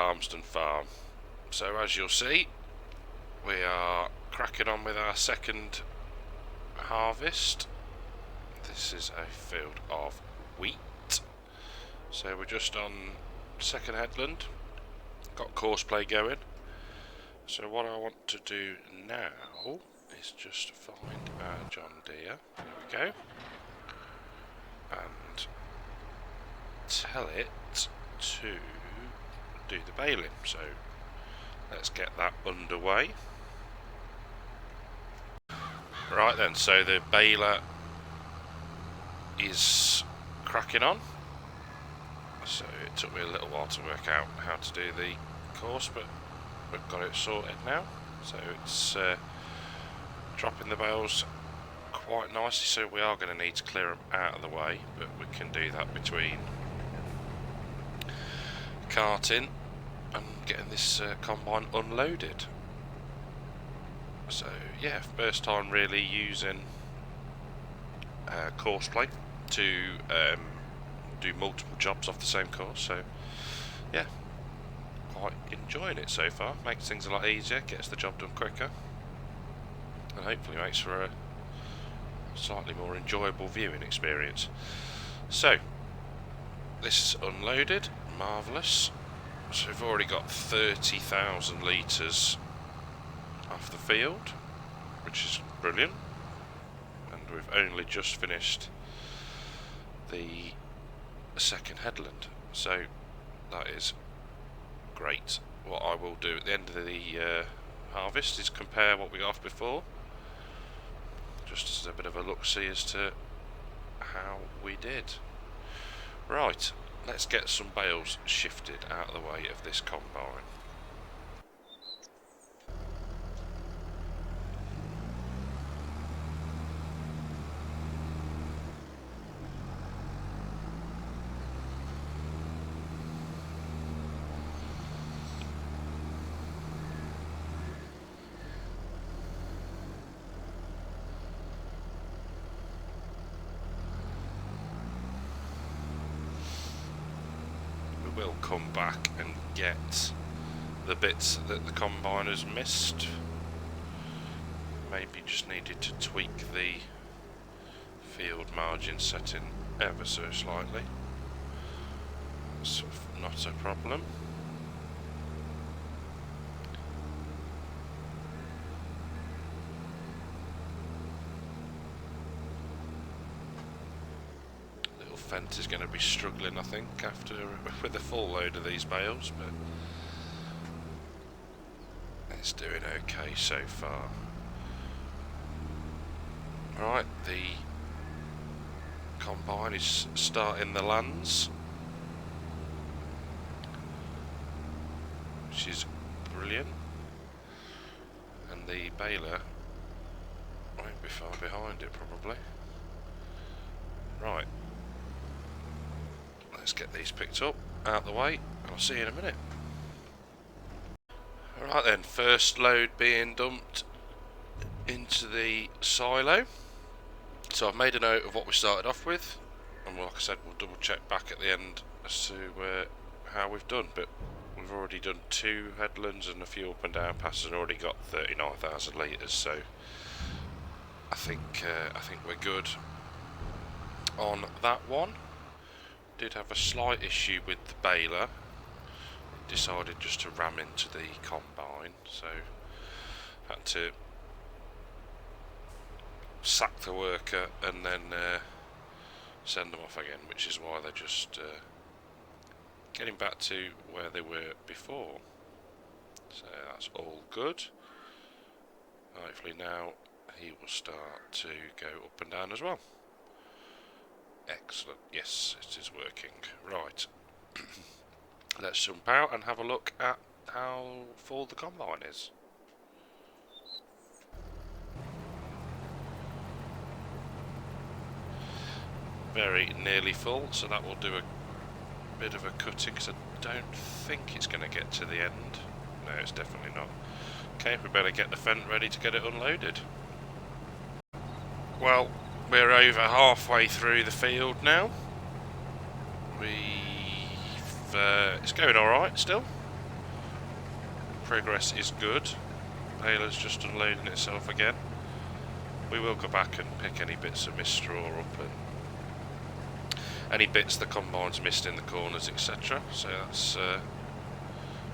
Calmsden farm. So as you'll see, we are cracking on with our second harvest. This is a field of wheat. So we're just on second headland, got courseplay going. So what I want to do now is just find our John Deere, there we go, and tell it to do the baling. So let's get that underway. Right then, so the baler is cracking on. So it took me a little while to work out how to do the course, but we've got it sorted now. So it's dropping the bales quite nicely, so we are going to need to clear them out of the way, but we can do that between carting and getting this combine unloaded. So yeah, first time really using courseplay to do multiple jobs off the same course, so yeah, quite enjoying it so far. Makes things a lot easier, gets the job done quicker, and hopefully makes for a slightly more enjoyable viewing experience. So this is unloaded, marvellous. So we've already got 30,000 litres off the field, which is brilliant, and we've only just finished the second headland, so that is great. What I will do at the end of the harvest is compare what we got off before, just as a bit of a look-see as to how we did. Right, let's get some bales shifted out of the way of this combine. We'll come back and get the bits that the combine has missed. Maybe just needed to tweak the field margin setting ever so slightly. That's not a problem. Fent is going to be struggling, I think, after with a full load of these bales, but it's doing okay so far. Right, the combine is starting the lands, which is brilliant, and the baler won't be far behind it probably. Right. Let's get these picked up, out the way, and I'll see you in a minute. Alright then, first load being dumped into the silo. So I've made a note of what we started off with, and like I said, we'll double check back at the end as to how we've done, but we've already done 2 headlands and a few up and down passes and already got 39,000 litres, so I think we're good on that one. Did have a slight issue with the baler. Decided just to ram into the combine, so had to sack the worker and then send them off again, which is why they're just getting back to where they were before. So that's all good. Hopefully now he will start to go up and down as well. Excellent, yes, it is working. Right, let's jump out and have a look at how full the combine is. Very nearly full, so that will do a bit of a cutting, because I don't think it's going to get to the end. No, it's definitely not. Okay, we better get the Fent ready to get it unloaded. Well, we're over halfway through the field now. It's going alright still. progress is good. Baler's just unloading itself again. We will go back and pick any bits of mist straw up and any bits the combine's missed in the corners, etc. So that's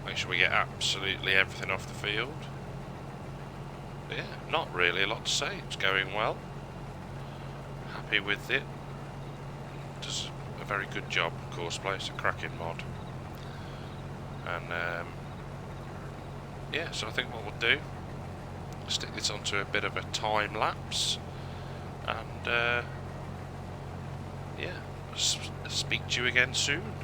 make sure we get absolutely everything off the field. But yeah, not really a lot to say. It's going well. Happy with it. Does a very good job. Courseplay, it's a cracking mod. And yeah, so I think what we'll do, stick this onto a bit of a time lapse, and yeah, speak to you again soon.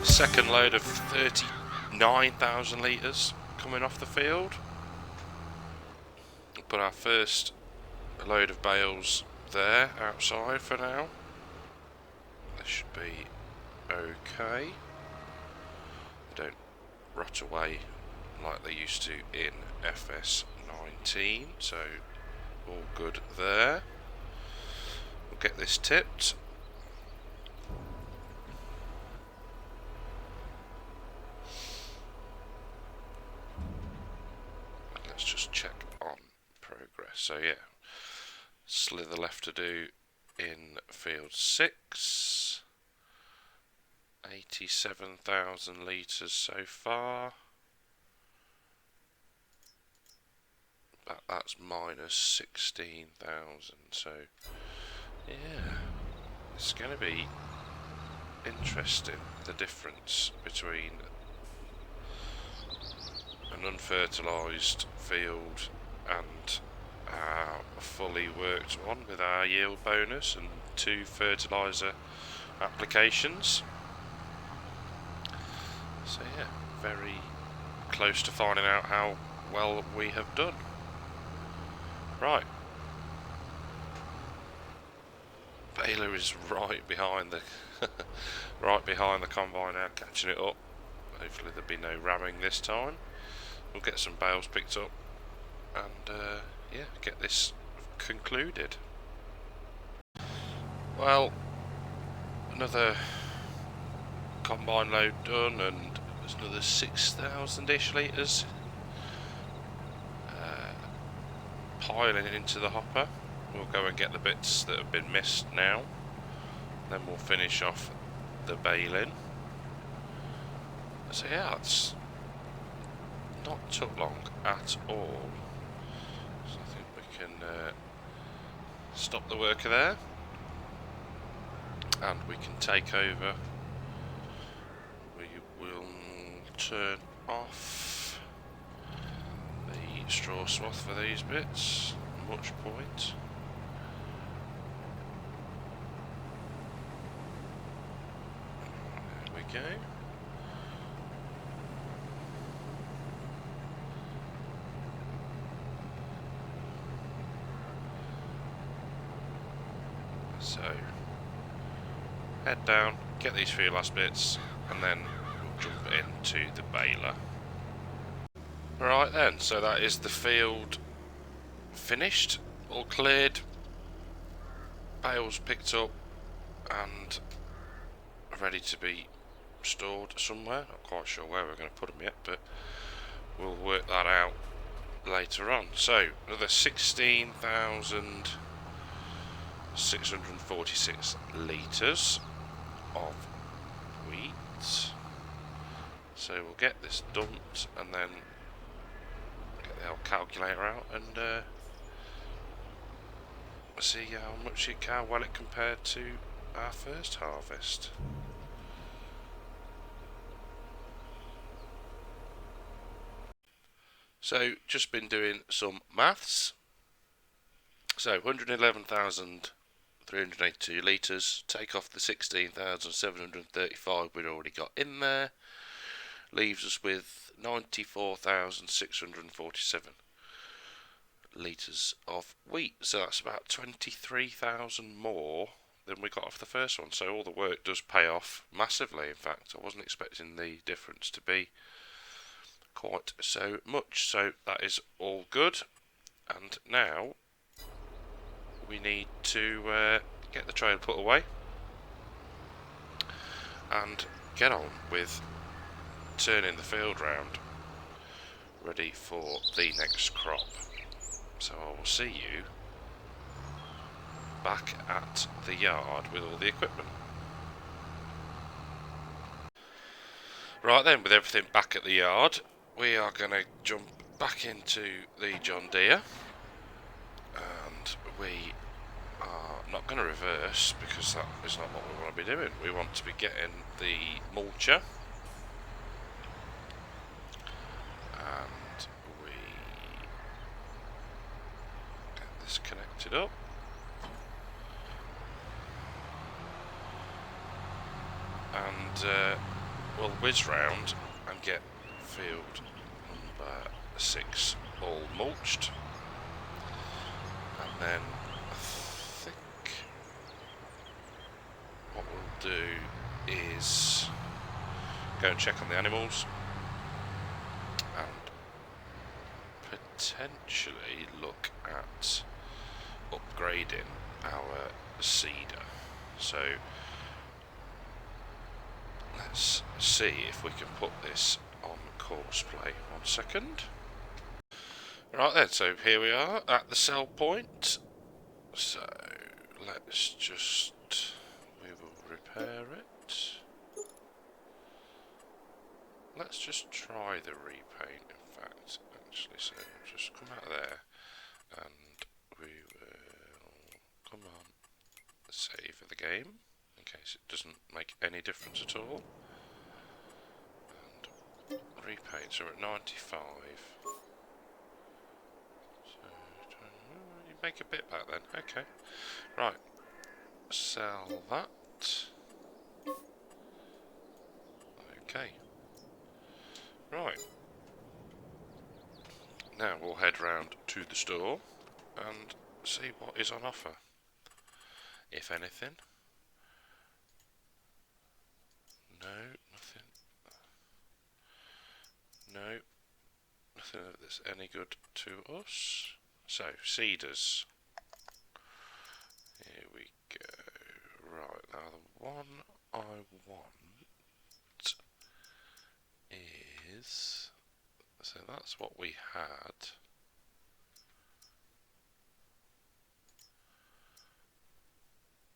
Second load of 39,000 litres coming off the field. We'll put our first load of bales there outside for now. This should be okay. They don't rot away like they used to in FS19, so all good there. We'll get this tipped. Let's just check on progress. So yeah, slither left to do in field 6. 87,000 litres so far. That's minus 16,000. So yeah, it's going to be interesting, the difference between an unfertilised field and a fully worked one with our yield bonus and 2 fertiliser applications. So yeah, very close to finding out how well we have done. Right, Baler is right behind the right behind the combine now, catching it up. Hopefully there'll be no ramming this time. We'll get some bales picked up and yeah, get this concluded. Well, another combine load done, and there's another 6,000-ish litres piling into the hopper. We'll go and get the bits that have been missed now, then we'll finish off the baling. So yeah, it's not took long at all. So I think we can stop the worker there, and we can take over. We will turn off the straw swath for these bits. Much point. There we go. So, head down, get these few last bits, and then we'll jump into the baler. Right then, so that is the field finished, all cleared, bales picked up, and ready to be stored somewhere. Not quite sure where we're going to put them yet, but we'll work that out later on. So, another 16,646 litres of wheat. So we'll get this dumped and then get the old calculator out and see how well it compared to our first harvest. So just been doing some maths. So 111,382 litres, take off the 16,735 we'd already got in there, leaves us with 94,647 litres of wheat. So that's about 23,000 more than we got off the first one. So all the work does pay off massively. In fact, I wasn't expecting the difference to be quite so much. So that is all good. And now we need to get the trailer put away and get on with turning the field round, ready for the next crop. So I will see you back at the yard with all the equipment. Right then, with everything back at the yard, we are going to jump back into the John Deere, and we are not going to reverse because that is not what we want to be doing. We want to be getting the mulcher, and we get this connected up. And we'll whiz round and get field number 6 all mulched, and then I think what we'll do is go and check on the animals and potentially look at upgrading our seeder. So let's see if we can put this on course play. 1 second. Right then, so here we are at the sell point. So let's just, we will repair it. Let's just try the repaint, in fact, actually. So we'll just come out of there and we will, come on, save the game in case it doesn't make any difference at all. And repaint, so we're at 95. So you make a bit back then, okay. Right, sell that. Okay. Right. Now we'll head round to the store and see what is on offer, if anything. No, nothing. No, nothing that's any good to us. So, seeders. Here we go. Right, now the one I want is, so that's what we had.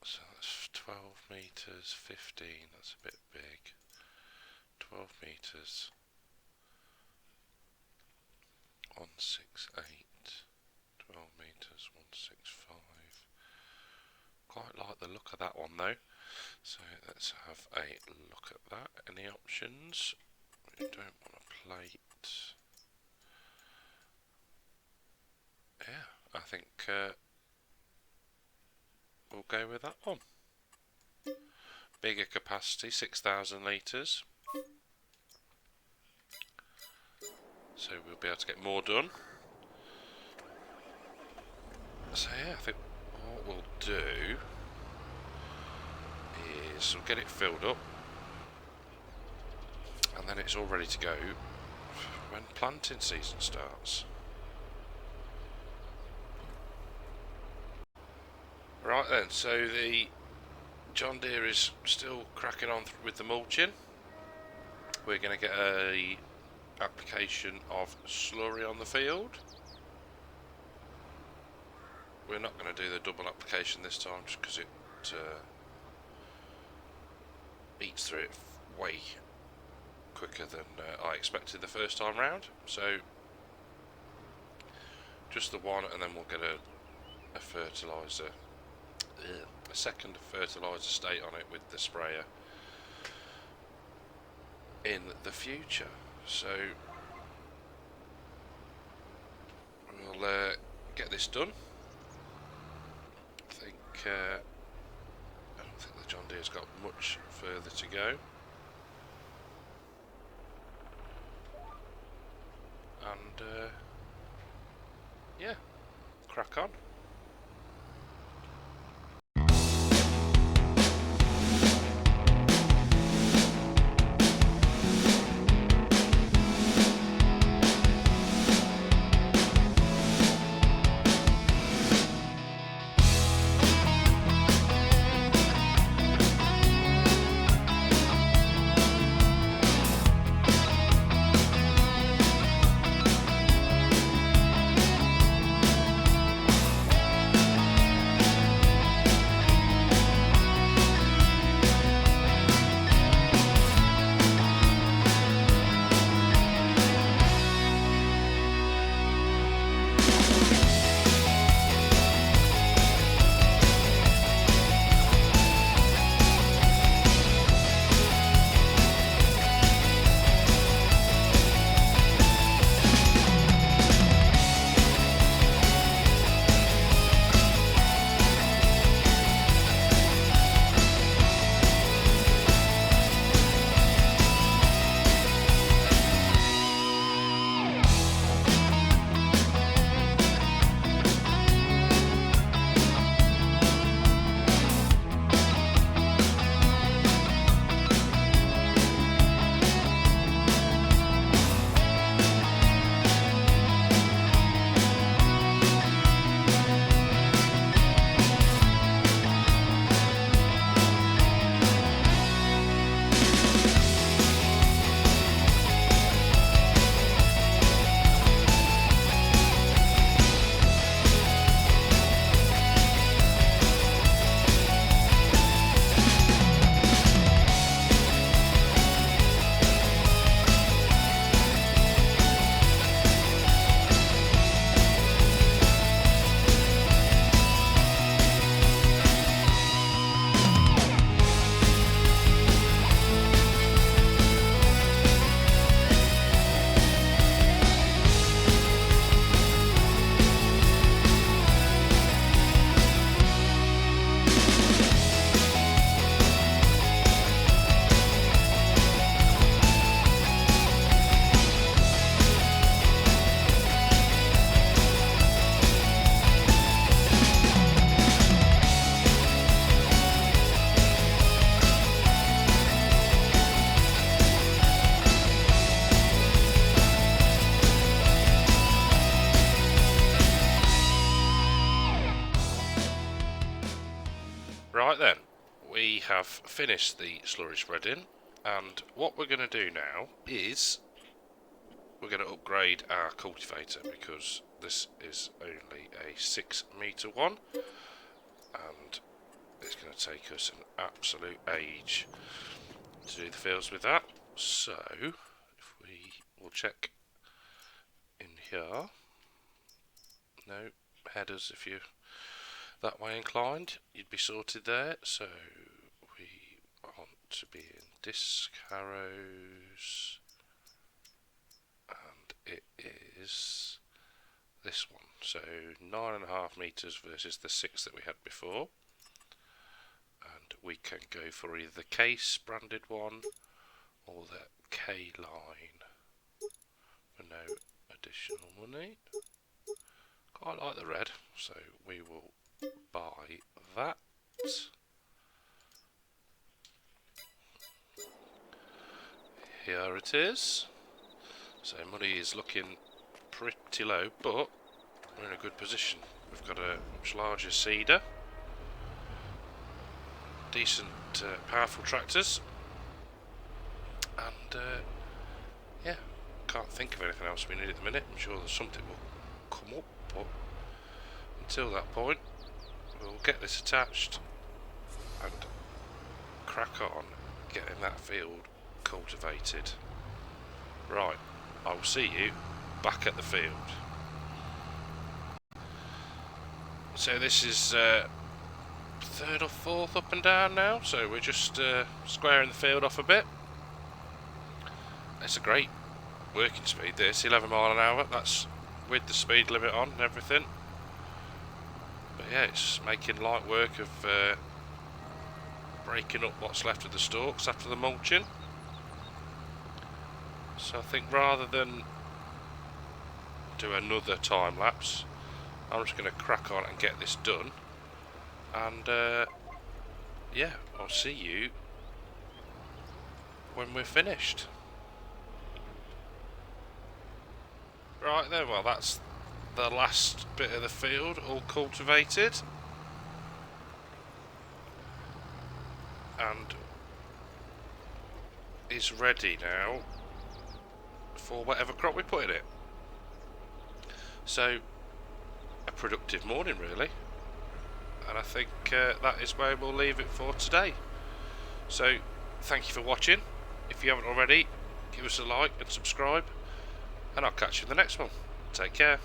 So that's 12 meters, 15, that's a bit big. 12 meters, 168. 12 meters, 165. look at that one though. So let's have a look at that. Any options? We don't want a plate. Yeah, I think we'll go with that one. Bigger capacity, 6,000 litres. So we'll be able to get more done. So yeah, I think what we'll do is we'll get it filled up, and then it's all ready to go when planting season starts. Right then, so the John Deere is still cracking on with the mulching. We're going to get a application of slurry on the field. We're not going to do the double application this time just because it eats through it way quicker than I expected the first time round. So just the one, and then we'll get a fertiliser, a second fertiliser state on it with the sprayer in the future. So we'll get this done. I don't think the John Deere's got much further to go. And yeah, crack on. Right then, we have finished the slurry spreading, and what we're going to do now is we're going to upgrade our cultivator, because this is only a 6-metre one, and it's going to take us an absolute age to do the fields with that. So if we will check in here, no headers if you that way inclined, you'd be sorted there. So we want to be in disc harrows, and it is this one. So 9.5 meters versus the 6 that we had before, and we can go for either the case branded one or the K line for no additional money. Quite like the red, so we will buy that. Here it is. So money is looking pretty low, but we're in a good position. We've got a much larger seeder, decent powerful tractors, and yeah, can't think of anything else we need at the minute. I'm sure there's something will come up, but until that point we'll get this attached and crack on getting that field cultivated. Right, I will see you back at the field. So this is third or fourth up and down now, so we're just squaring the field off a bit. It's a great working speed this, 11 mile an hour, that's with the speed limit on and everything. But yeah, it's making light work of breaking up what's left of the stalks after the mulching. So I think rather than do another time lapse, I'm just going to crack on and get this done, and yeah, I'll see you when we're finished. Right then, well that's the last bit of the field all cultivated, and is ready now for whatever crop we put in it. So a productive morning really, and I think that is where we'll leave it for today. So thank you for watching. If you haven't already, give us a like and subscribe, and I'll catch you in the next one. Take care.